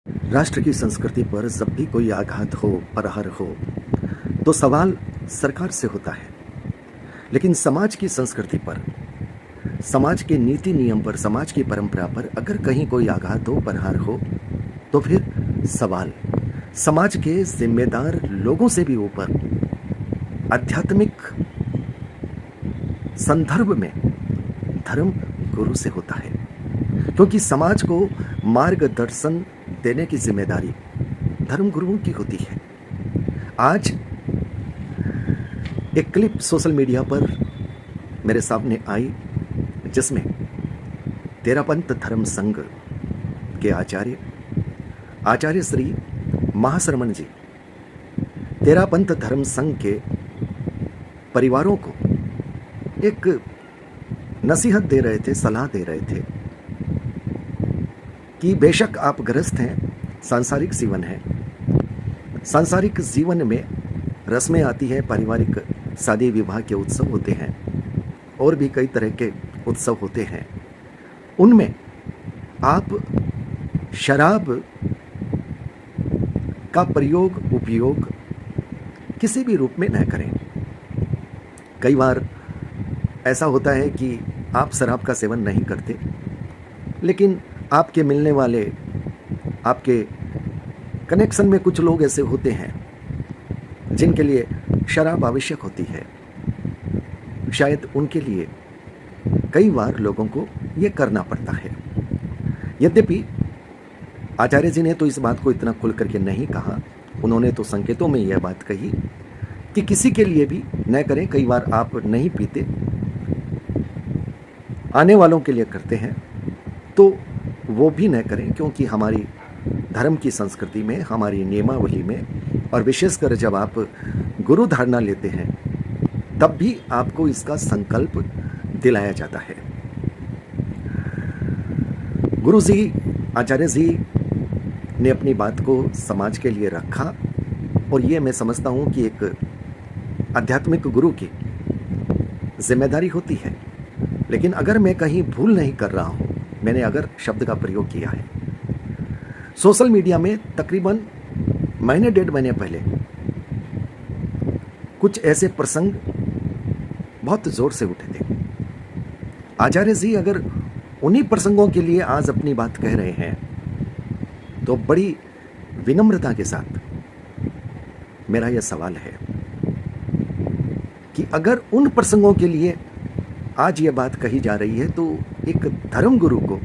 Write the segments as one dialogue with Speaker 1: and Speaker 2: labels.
Speaker 1: राष्ट्र की संस्कृति पर जब भी कोई आघात हो, प्रहार हो, तो सवाल सरकार से होता है। लेकिन समाज की संस्कृति पर, समाज के नीति नियम पर, समाज की परंपरा पर अगर कहीं कोई आघात हो, प्रहार हो, तो फिर सवाल समाज के जिम्मेदार लोगों से भी ऊपर आध्यात्मिक संदर्भ में धर्म गुरु से होता है। क्योंकि समाज को मार्गदर्शन देने की जिम्मेदारी धर्म गुरुओं की होती है। आज एक क्लिप सोशल मीडिया पर मेरे सामने आई, जिसमें तेरापंथ धर्म संघ के आचार्य श्री महाश्रमण जी तेरापंथ धर्म संघ के परिवारों को एक नसीहत दे रहे थे, सलाह दे रहे थे कि बेशक आप गृहस्थ हैं, सांसारिक जीवन है, सांसारिक जीवन में रस्में आती हैं, पारिवारिक शादी विवाह के उत्सव होते हैं और भी कई तरह के उत्सव होते हैं। उनमें आप शराब का उपयोग किसी भी रूप में न करें। कई बार ऐसा होता है कि आप शराब का सेवन नहीं करते, लेकिन आपके मिलने वाले, आपके कनेक्शन में कुछ लोग ऐसे होते हैं जिनके लिए शराब आवश्यक होती है। शायद उनके लिए कई बार लोगों को ये करना पड़ता है। यद्यपि आचार्य जी ने तो इस बात को इतना खुल करके नहीं कहा, उन्होंने तो संकेतों में यह बात कही कि किसी के लिए भी न करें। कई बार आप नहीं पीते, आने वालों के लिए करते हैं, तो वो भी न करें, क्योंकि हमारी धर्म की संस्कृति में, हमारी नियमावली में, और विशेषकर जब आप गुरु धारणा लेते हैं तब भी आपको इसका संकल्प दिलाया जाता है। गुरु जी, आचार्य जी ने अपनी बात को समाज के लिए रखा, और ये मैं समझता हूँ कि एक आध्यात्मिक गुरु की जिम्मेदारी होती है। लेकिन अगर मैं कहीं भूल नहीं कर रहा हूँ, मैंने अगर शब्द का प्रयोग किया है, सोशल मीडिया में तकरीबन महीने 1.5 महीने पहले कुछ ऐसे प्रसंग बहुत जोर से उठे थे। आचार्य जी अगर उन्हीं प्रसंगों के लिए आज अपनी बात कह रहे हैं, तो बड़ी विनम्रता के साथ मेरा यह सवाल है कि अगर उन प्रसंगों के लिए आज यह बात कही जा रही है, तो एक धर्म गुरु को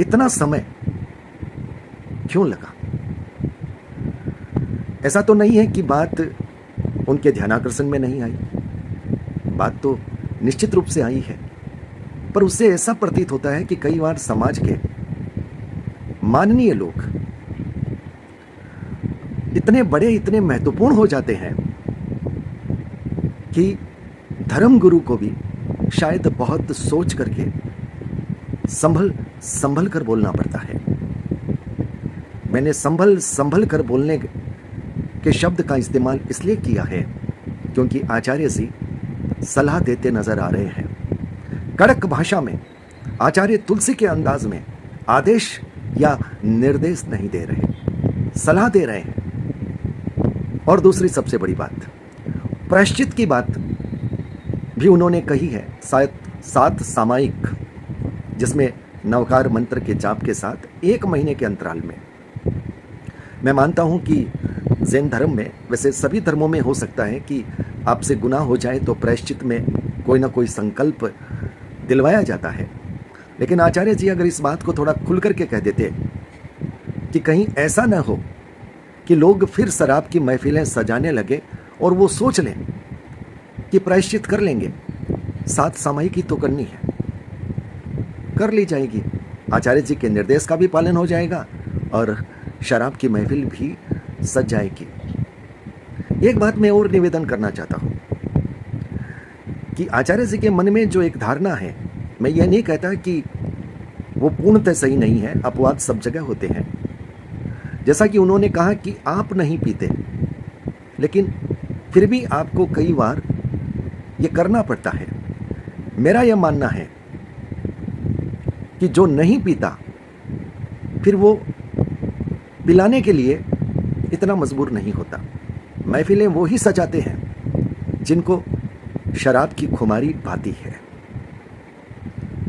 Speaker 1: इतना समय क्यों लगा? ऐसा तो नहीं है कि बात उनके ध्यानाकर्षण में नहीं आई, बात तो निश्चित रूप से आई है, पर उससे ऐसा प्रतीत होता है कि कई बार समाज के माननीय लोग इतने बड़े, इतने महत्वपूर्ण हो जाते हैं कि धर्म गुरु को भी शायद बहुत सोच करके संभल कर बोलना पड़ता है। मैंने संभल कर बोलने के शब्द का इस्तेमाल इसलिए किया है क्योंकि आचार्य जी सलाह देते नजर आ रहे हैं। कड़क भाषा में आचार्य तुलसी के अंदाज में आदेश या निर्देश नहीं दे रहे, सलाह दे रहे हैं। और दूसरी सबसे बड़ी बात, प्रायश्चित की बात भी उन्होंने कही है, शायद 7 सामायिक, जिसमें नवकार मंत्र के जाप के साथ 1 महीने के अंतराल में। मैं मानता हूं कि जैन धर्म में, वैसे सभी धर्मों में हो सकता है कि आपसे गुनाह हो जाए तो प्रायश्चित में कोई ना कोई संकल्प दिलवाया जाता है। लेकिन आचार्य जी अगर इस बात को थोड़ा खुल करके कह देते कि कहीं ऐसा ना हो कि लोग फिर शराब की महफिलें सजाने लगे और वो सोच लें कि प्रायश्चित कर लेंगे, 7 सामायिक तो करनी है, कर ली जाएगी, आचार्य जी के निर्देश का भी पालन हो जाएगा और शराब की महफिल भी सज जाएगी। एक बात मैं और निवेदन करना चाहता हूं कि आचार्य जी के मन में जो एक धारणा है, मैं ये नहीं कहता कि वो पूर्णतः सही नहीं है, अपवाद सब जगह होते हैं। जैसा कि उन्होंने कहा कि आप नहीं पीते, लेकिन फिर भी आपको कई बार ये करना पड़ता है। मेरा यह मानना है कि जो नहीं पीता फिर वो पिलाने के लिए इतना मजबूर नहीं होता। महफिलें वो ही सजाते हैं जिनको शराब की खुमारी भाती है।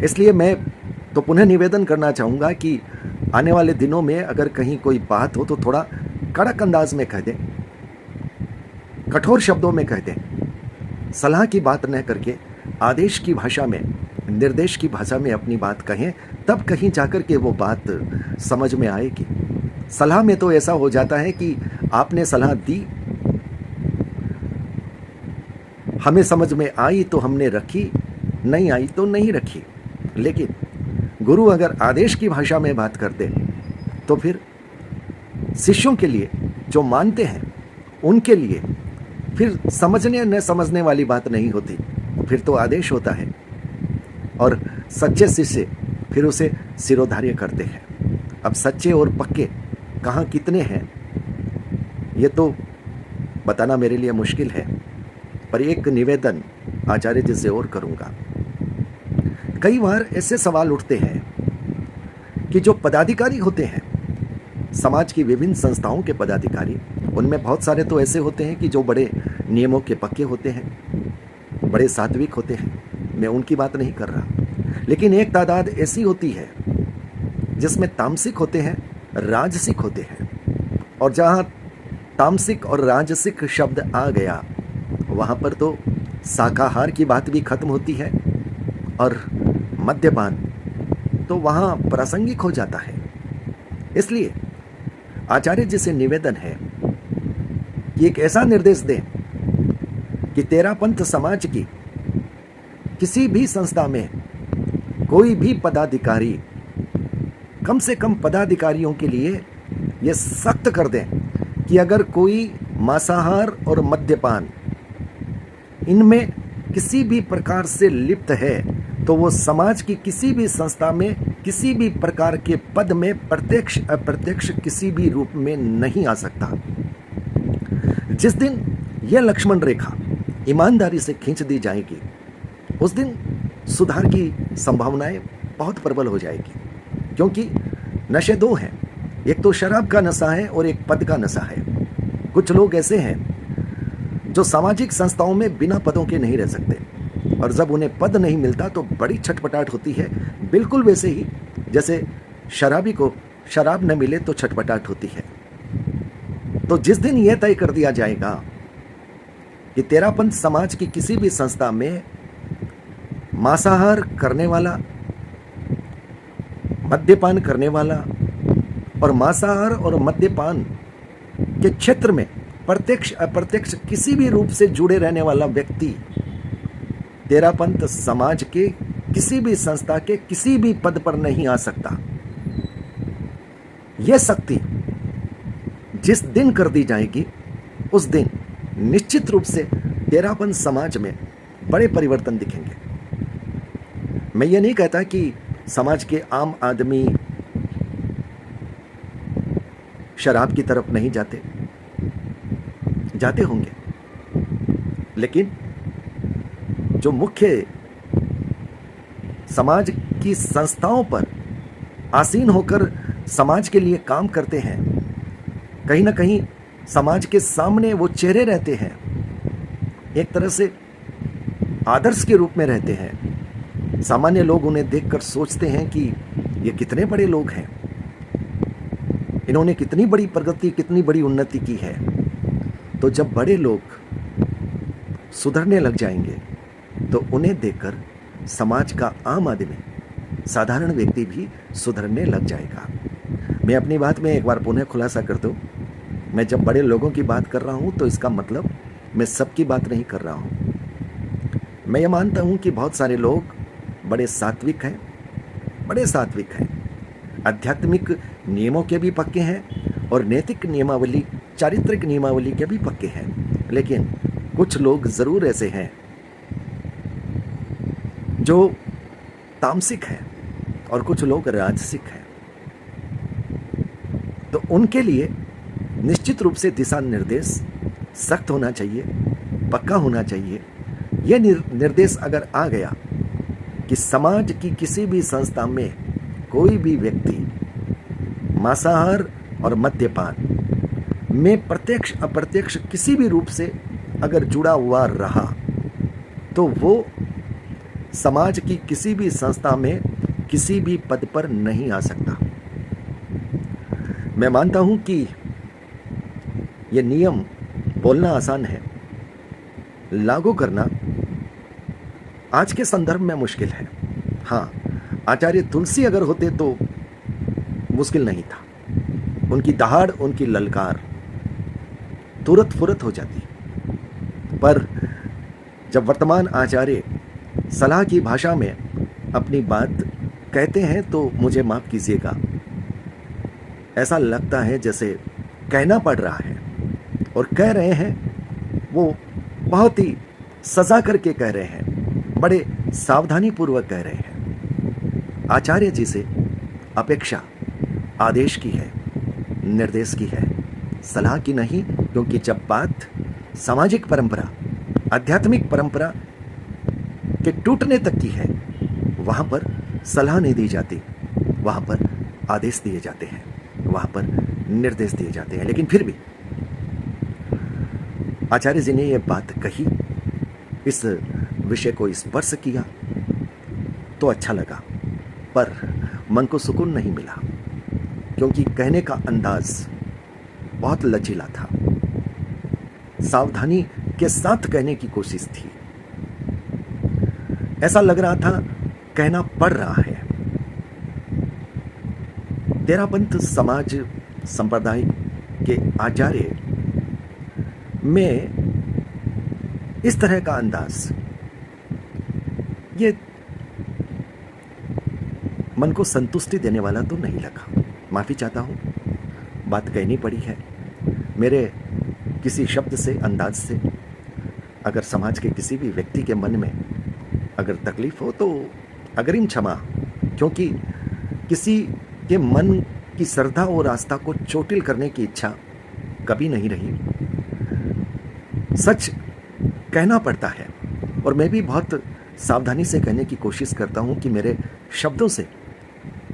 Speaker 1: इसलिए मैं तो पुनः निवेदन करना चाहूँगा कि आने वाले दिनों में अगर कहीं कोई बात हो तो थोड़ा कड़क अंदाज में कह दें, कठोर शब्दों में कह दें, सलाह की बात न करके आदेश की भाषा में, निर्देश की भाषा में अपनी बात कहें, तब कहीं जाकर के वो बात समझ में आएगी। सलाह में तो ऐसा हो जाता है कि आपने सलाह दी, हमें समझ में आई तो हमने रखी, नहीं आई तो नहीं रखी। लेकिन गुरु अगर आदेश की भाषा में बात करते तो फिर शिष्यों के लिए, जो मानते हैं उनके लिए फिर समझने न समझने वाली बात नहीं होती, फिर तो आदेश होता है और सच्चे शिष्य फिर उसे सिरोधार्य करते हैं। अब सच्चे और पक्के कहाँ कितने हैं ये तो बताना मेरे लिए मुश्किल है, पर एक निवेदन आचार्य जी से और करूँगा। कई बार ऐसे सवाल उठते हैं कि जो पदाधिकारी होते हैं, समाज की विभिन्न संस्थाओं के पदाधिकारी, उनमें बहुत सारे तो ऐसे होते हैं कि जो बड़े नियमों के पक्के होते हैं, बड़े सात्विक होते हैं, मैं उनकी बात नहीं कर रहा। लेकिन एक तादाद ऐसी होती है जिसमें तामसिक होते हैं, राजसिक होते हैं, और जहाँ तामसिक और राजसिक शब्द आ गया वहाँ पर तो शाकाहार की बात भी खत्म होती है और मद्यपान तो वहाँ प्रासंगिक हो जाता है। इसलिए आचार्य जी से निवेदन है कि एक ऐसा निर्देश दें कि तेरापंथ समाज की किसी भी संस्था में कोई भी पदाधिकारी, कम से कम पदाधिकारियों के लिए यह सख्त कर दें कि अगर कोई मांसाहार और मद्यपान इनमें किसी भी प्रकार से लिप्त है तो वो समाज की किसी भी संस्था में किसी भी प्रकार के पद में प्रत्यक्ष अप्रत्यक्ष किसी भी रूप में नहीं आ सकता। जिस दिन यह लक्ष्मण रेखा ईमानदारी से खींच दी जाएगी उस दिन सुधार की संभावनाएं बहुत प्रबल हो जाएगी, क्योंकि नशे दो हैं, एक तो शराब का नशा है और एक पद का नशा है। कुछ लोग ऐसे हैं जो सामाजिक संस्थाओं में बिना पदों के नहीं रह सकते, और जब उन्हें पद नहीं मिलता तो बड़ी छटपटाहट होती है, बिल्कुल वैसे ही जैसे शराबी को शराब न मिले तो छटपटाहट होती है। तो जिस दिन यह तय कर दिया जाएगा कि तेरापंथ समाज की किसी भी संस्था में मांसाहार करने वाला, मद्यपान करने वाला और मांसाहार और मद्यपान के क्षेत्र में प्रत्यक्ष अप्रत्यक्ष किसी भी रूप से जुड़े रहने वाला व्यक्ति तेरापंथ समाज के किसी भी संस्था के किसी भी पद पर नहीं आ सकता। यह सख्ती जिस दिन कर दी जाएगी उस दिन निश्चित रूप से तेरापंथ समाज में बड़े परिवर्तन दिखेंगे। मैं ये नहीं कहता कि समाज के आम आदमी शराब की तरफ नहीं जाते, जाते होंगे, लेकिन जो मुख्य समाज की संस्थाओं पर आसीन होकर समाज के लिए काम करते हैं, कहीं ना कहीं समाज के सामने वो चेहरे रहते हैं, एक तरह से आदर्श के रूप में रहते हैं। सामान्य लोग उन्हें देखकर सोचते हैं कि ये कितने बड़े लोग हैं, इन्होंने कितनी बड़ी प्रगति, कितनी बड़ी उन्नति की है। तो जब बड़े लोग सुधरने लग जाएंगे तो उन्हें देखकर समाज का आम आदमी, साधारण व्यक्ति भी सुधरने लग जाएगा। मैं अपनी बात में एक बार पुनः खुलासा कर दूं, मैं जब बड़े लोगों की बात कर रहा हूं तो इसका मतलब मैं सबकी बात नहीं कर रहा हूं। मैं ये मानता हूं कि बहुत सारे लोग बड़े सात्विक हैं, बड़े सात्विक हैं, आध्यात्मिक नियमों के भी पक्के हैं और नैतिक नियमावली, चारित्रिक नियमावली के भी पक्के हैं। लेकिन कुछ लोग जरूर ऐसे हैं जो तामसिक हैं और कुछ लोग राजसिक हैं। तो उनके लिए निश्चित रूप से दिशा निर्देश सख्त होना चाहिए, पक्का होना चाहिए। यह निर्देश अगर आ गया कि समाज की किसी भी संस्था में कोई भी व्यक्ति मांसाहार और मद्यपान में प्रत्यक्ष अप्रत्यक्ष किसी भी रूप से अगर जुड़ा हुआ रहा तो वो समाज की किसी भी संस्था में किसी भी पद पर नहीं आ सकता। मैं मानता हूं कि यह नियम बोलना आसान है, लागू करना आज के संदर्भ में मुश्किल है। हाँ, आचार्य तुलसी अगर होते तो मुश्किल नहीं था, उनकी दहाड़, उनकी ललकार तुरंत फुरत हो जाती। पर जब वर्तमान आचार्य सलाह की भाषा में अपनी बात कहते हैं तो मुझे माफ कीजिएगा, ऐसा लगता है जैसे कहना पड़ रहा है, और कह रहे हैं वो बहुत ही सजा करके कह रहे हैं, बड़े सावधानी पूर्वक कह रहे हैं। आचार्य जी से अपेक्षा आदेश की है, निर्देश की है, सलाह की नहीं। क्योंकि जब बात सामाजिक परंपरा, आध्यात्मिक परंपरा के टूटने तक की है, वहां पर सलाह नहीं दी जाती, वहां पर आदेश दिए जाते हैं, वहां पर निर्देश दिए जाते हैं। लेकिन फिर भी आचार्य जी ने यह बात कही, इस विषय को स्पर्श किया तो अच्छा लगा, पर मन को सुकून नहीं मिला, क्योंकि कहने का अंदाज बहुत लचीला था, सावधानी के साथ कहने की कोशिश थी। ऐसा लग रहा था कहना पड़ रहा है। तेरापंथ समाज संप्रदाय के आचार्य में इस तरह का अंदाज, ये मन को संतुष्टि देने वाला तो नहीं लगा। माफी चाहता हूं, बात कहनी पड़ी है। मेरे किसी शब्द से, अंदाज से अगर समाज के किसी भी व्यक्ति के मन में अगर तकलीफ हो तो अग्रिम क्षमा, क्योंकि किसी के मन की श्रद्धा और आस्था को चोटिल करने की इच्छा कभी नहीं रही। सच कहना पड़ता है, और मैं भी बहुत सावधानी से कहने की कोशिश करता हूं कि मेरे शब्दों से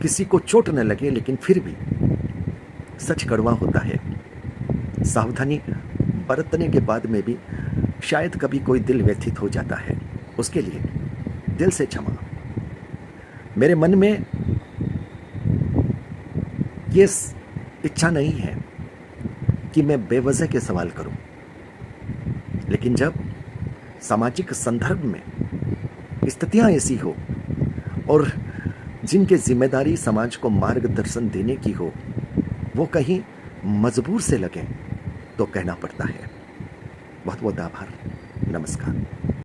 Speaker 1: किसी को चोट न लगे, लेकिन फिर भी सच कड़वा होता है। सावधानी बरतने के बाद में भी शायद कभी कोई दिल व्यथित हो जाता है, उसके लिए दिल से क्षमा। मेरे मन में ये इच्छा नहीं है कि मैं बेवजह के सवाल करूं, लेकिन जब सामाजिक संदर्भ में स्थितियां ऐसी हो और जिनके जिम्मेदारी समाज को मार्गदर्शन देने की हो, वो कहीं मजबूर से लगे तो कहना पड़ता है। बहुत बहुत आभार। नमस्कार।